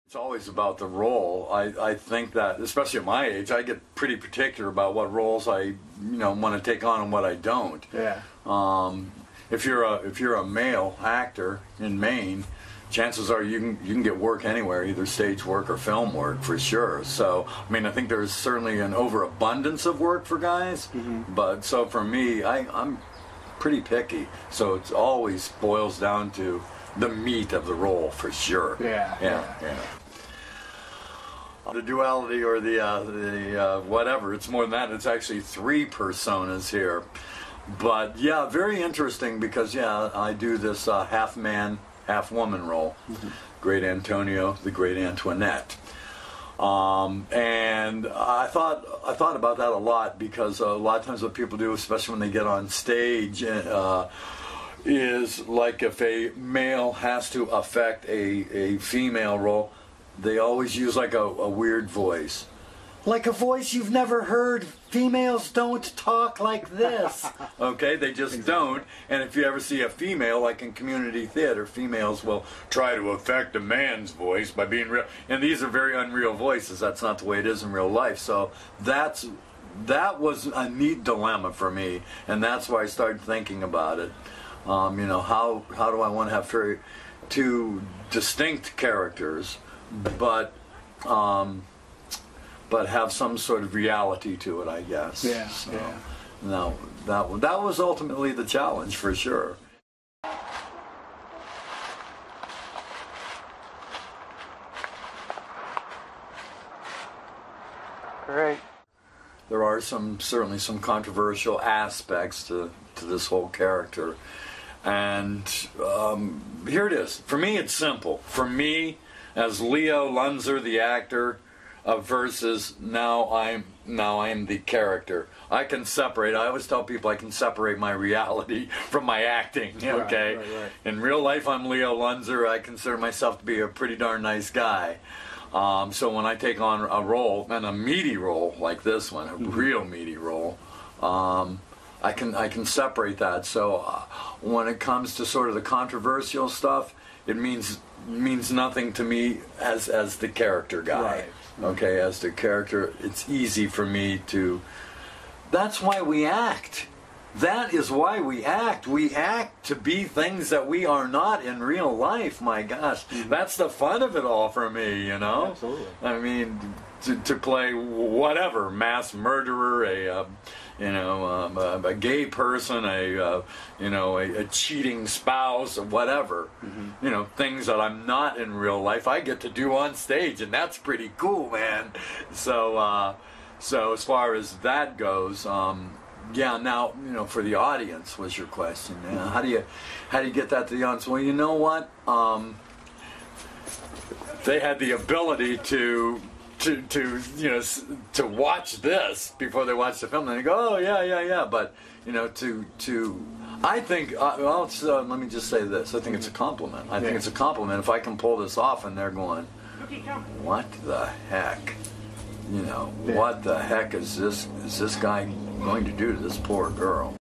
It's always about the role. I think that, especially at my age, I get pretty particular about what roles I want to take on and what I don't. Yeah. If you're a male actor in Maine, chances are you can get work anywhere, either stage work or film work for sure. So I mean, I think there's certainly an overabundance of work for guys. Mm-hmm. But so for me, I'm pretty picky. So it always boils down to the meat of the role for sure. Yeah. The duality or the whatever, it's more than that. It's actually 3 personas here. But yeah, very interesting because I do this half man, half woman role. Mm-hmm. Great Antonio, the Great Antoinette. And I thought about that a lot because a lot of times what people do, especially when they get on stage, is like if a male has to affect a female role, they always use like a weird voice. Like a voice you've never heard. Females don't talk like this. Okay, they just don't. And if you ever see a female, like in community theater, females will try to affect a man's voice by being real. And these are very unreal voices. That's not the way it is in real life. So that was a neat dilemma for me. And that's why I started thinking about it. How do I want to have 2 distinct characters, but have some sort of reality to it, I guess. Yeah. So, yeah. No, that was ultimately the challenge for sure. Great. There are certainly some controversial aspects to this whole character. And here it is. For me, it's simple. For me, as Leo Lunser, the actor, versus now I am the character. I can separate. I always tell people I can separate my reality from my acting. Okay. Right. In real life, I'm Leo Lunser. I consider myself to be a pretty darn nice guy. So when I take on a role, and a meaty role like this one, a real meaty role, I can separate that. So when it comes to sort of the controversial stuff, it means nothing to me as the character guy. Right. Okay, as the character, it's easy for me to. That's why we act. That is why we act. We act to be things that we are not in real life. My gosh, that's the fun of it all for me. Absolutely. I mean, to play whatever mass murderer, a gay person, a cheating spouse, or whatever. Mm-hmm. Things that I'm not in real life, I get to do on stage, and that's pretty cool, man. So as far as that goes, now for the audience was your question. How do you get that to the audience? Well, you know what? They had the ability to watch this before they watch the film, and they go, oh yeah. But I think let me just say this. I think it's a compliment. I think it's a compliment if I can pull this off, and they're going, what the heck? What the heck is this guy going to do to this poor girl?